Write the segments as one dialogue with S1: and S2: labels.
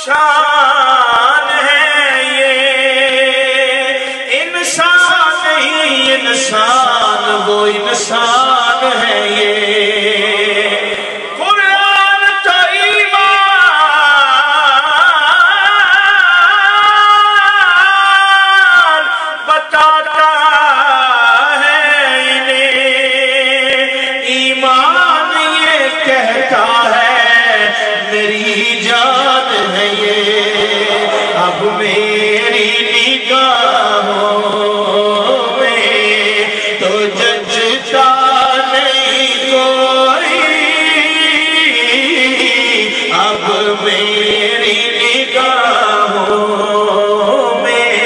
S1: شان ہے یہ، انسان نہیں انسان، وہ انسان ہے یہ۔ قرآن تو ایمان بتاتا ہے انہیں، ایمان یہ کہتا ہے میری جان ہے یہ۔ اب میری نگاہوں میں تو جچتا نہیں کوئی، اب میری نگاہوں میں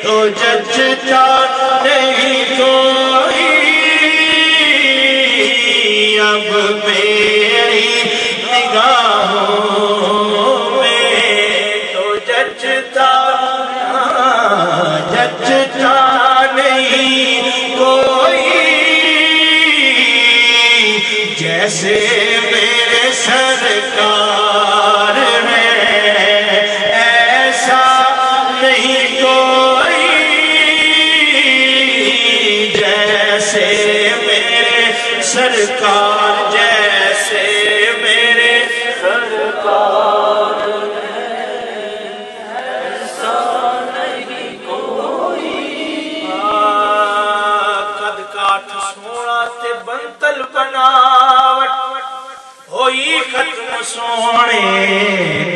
S1: تو جچتا نہیں کوئی، اب میری نگاہوں میں تو جچتا نہیں کوئی، جیسے میرے سرکار ہے ایسا نہیں کوئی، جیسے میرے سرکار، جیسے میرے سرکار ایسا نہیں کوئی۔ قد کاٹھ سونا تے بنتل بناوٹ ہوئی ختم سونے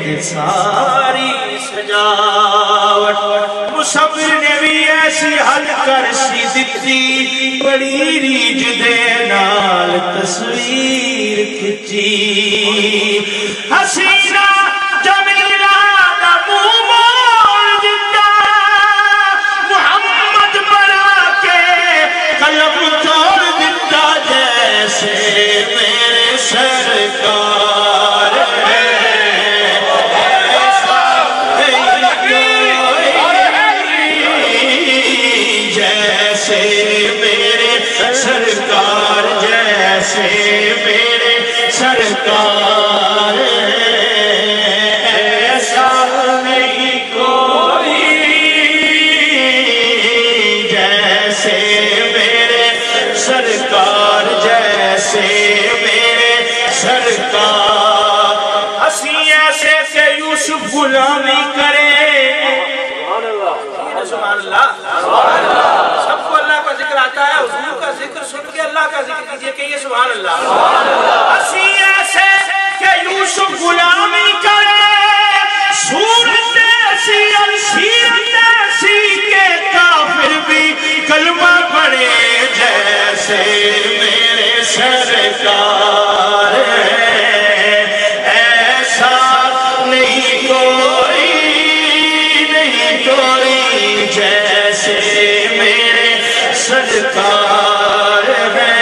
S1: تے ساری سجاوٹ، مصور نے بھی ایسی حل کر سی دتی، بڑی ریج دے نال تصویر کھچی، حسینہ جمیلہ دا منہ موڑ دتا، محمد بنا کے قلم توڑ دتا، جیسے میرے سرکار ہے ایسا نہیں کوئی، جیسے میرے سرکار، جیسے میرے سرکار ایسا نہیں کوئی، جیسے میرے سرکار، جیسے میرے سرکار۔ ہنسی ایسے کہ یوسف غلامی کرے، سبحان اللہ، سب کو اللہ کا ذکر آتا ہے، حضور کا ذکر سن کے اللہ کا ذکر کیجئے کہ یہ سبحان اللہ۔ ہنسی ایسے کہ یوسف غلامی کرے، صورت ایسی اور سیرت ایسی کہ کافر بھی کلمہ پڑھے، جیسے میرے سرکار ایسا نہیں کوئی، نہیں کوئی، جیسے میرے سرکار ہے۔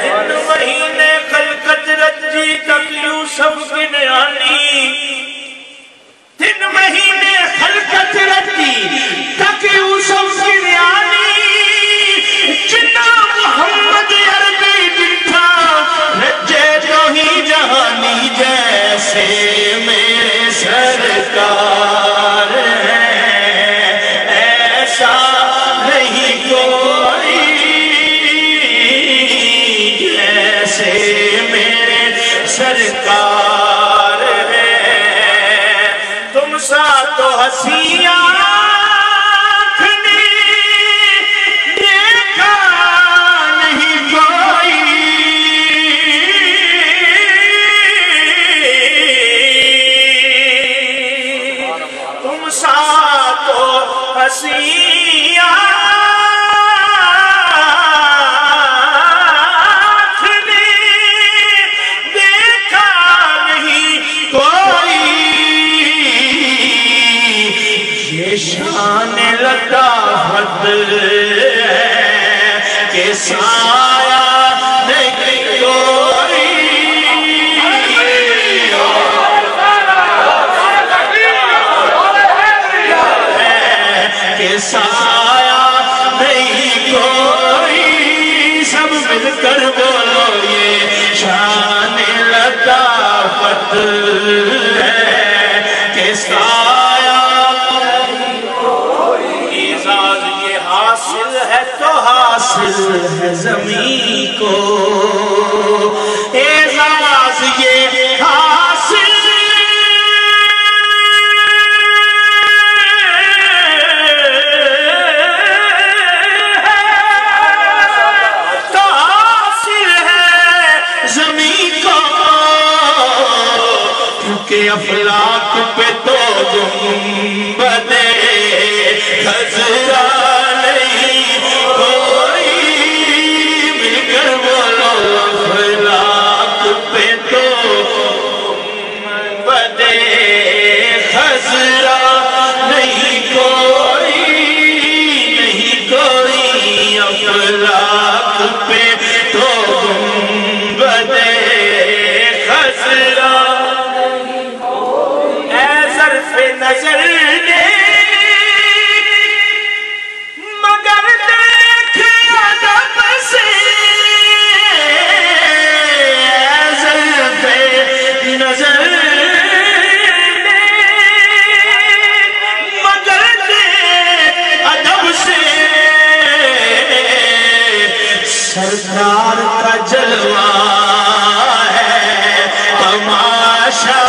S1: 3 مہینے خلقت رجی تک یوسف بنیانی، 3 مہینے خلقت رجی تک یوسف بنیانی، جنا محمد عربی جٹھا رجے جو ہی جہانی، جیسے میرے سرکار ہے ایسا نہیں کوئی، جیسے میرے سرکار ہے۔ تم سا تو ہنسی آنکھ نے دیکھا نہیں کوئی، تم سا تو ہنسی آنکھ نے دیکھا نہیں کوئی، یہ شان لطافت ہے کہ سایہ نہیں کوئی، کہ سایہ نہیں کوئی، سب مل کر بولو یہ شان لطافت ہے۔ سایہ اعزاز یہ حاصل ہے تو حاصل ہے زمین کو اعزاز یہ حاصل تو حاصل ہے زمین کو کیونکہ افلاک پہ تو گنبد خضرا نہیں کوئی مل کر بولو افلاک پہ تو گنبد خضرا نہیں کوئی افلاک پہ تو گنبد خضرا نظر دے مگر دیکھ ادب سے نظر دے مگر دیکھ ادب سے سرکار کا جلوہ ہے تماشا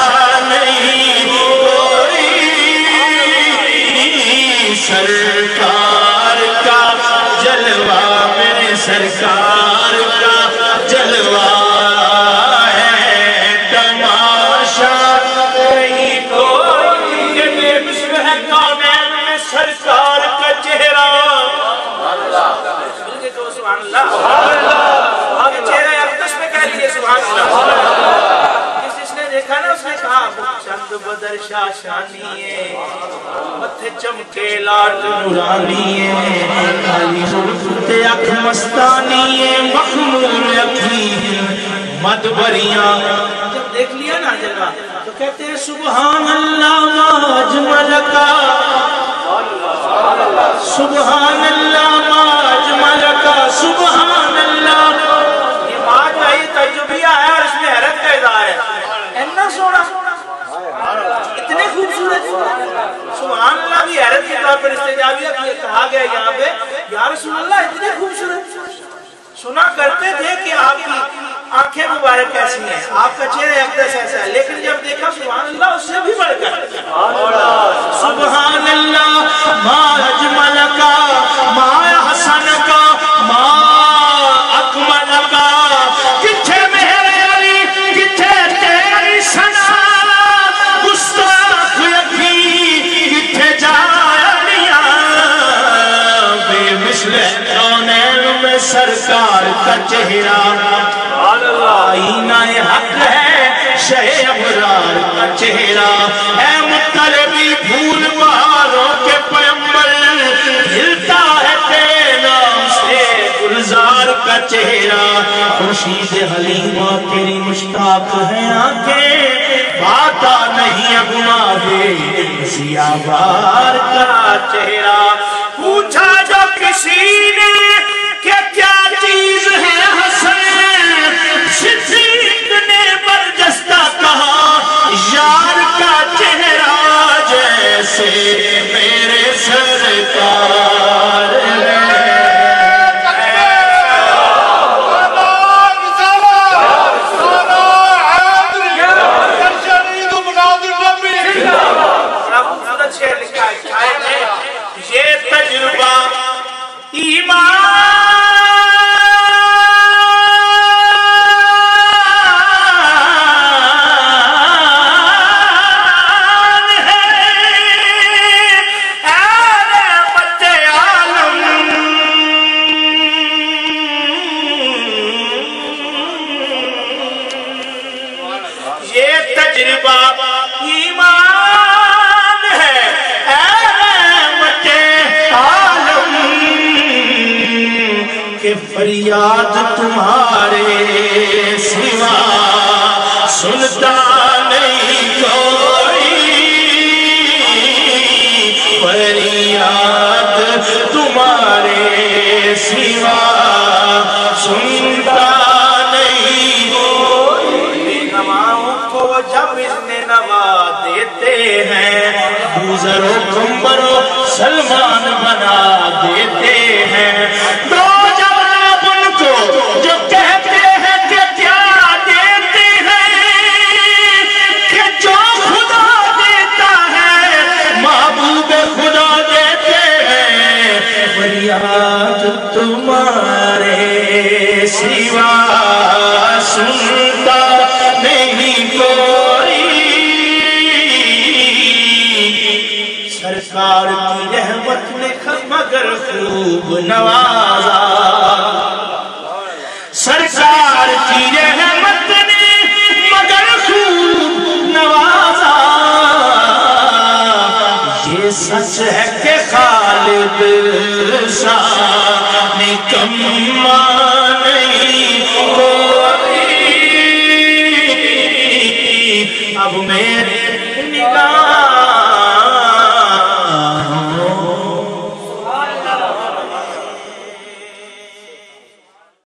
S1: نہیں سرکار کا جلوہ میرے سرکار کا جلوہ ہے تماشا نہیں کوئی یہ مصر ہے کامین میں سرکار کا چہرہ سبحان اللہ آگے چہرہ اقدس میں کہہ لیجئے سبحان اللہ جس نے دیکھا نا اس نے کہا چند بدر شاشانیے متھے چمکے لاڈ نورانیے خالی زلف اکھ مستانیے مخمور اکھی مدبریاں جب دیکھ لیا نا جلوہ تو کہتے ہیں سبحان اللہ ما اجمل کا سبحان اللہ ما اجمل کا سبحان اللہ یہ ماں جو ہے یہ تجربیہ ہے اور اس میں حیرت کا اظہار ہے اینا سونا اتنے خوبصورت سبحان اللہ بھی حیرت کے طور پر استجابیہ کہا گیا یہاں پہ یا رسول اللہ اتنے خوبصورت سنا کرتے تھے کہ آپ کی آنکھیں مبارک کیسی ہیں آپ کا چہرہ اقدس ایسا ہے لیکن جب دیکھا سبحان اللہ اس سے بھی بڑھ کر سبحان اللہ ما اجمل کا ما حسن کا ما اکمل کا کتھے میرے علی کتھے تیری سنا گستاخ یقین کتھے جایا بے مثل کونین میں سرکار کا چہرہ آئینہ حق ہے شہ ابرار کا چہرہ اے مطلبی پھول بہاروں کے پیمبر ہلتا ہے تیرے نام سے گلزار کا چہرہ خورشید حلیمہ تیری مشتاق ہیں آنکھیں باتا نہیں گناہ سیاہوار کا چہرہ پوچھا جو کسی نے کہ کیا چیز ہے حسن صدیق نے برجستہ کہا یار کا چہرہ جیسے میرے سرکار یہ تجربہ ایمان فریاد تمہارے سوا سنتا نہیں کوئی فریاد تمہارے سوا سنتا نہیں کوئی نماؤں کو جا سب اذن نوا دیتے ہیں، دوزر و کمبر و سلمان بنا دیتے ہیں۔ دو جواب ان کو جو کہتے ہیں کہ کیا دیتے ہیں، کہ جو خدا دیتا ہے محبوب خدا دیتے ہیں، فریاد تمہارے سوا سنتا نہیں کوئی۔ سرکار کی رحمت نے مگر خوب نوازا، سرکار کی رحمت نے مگر خوب نوازا۔ یہ سچ ہے کہ خالد شاہ نکما نہیں کوئی۔ اب میرے نگاہ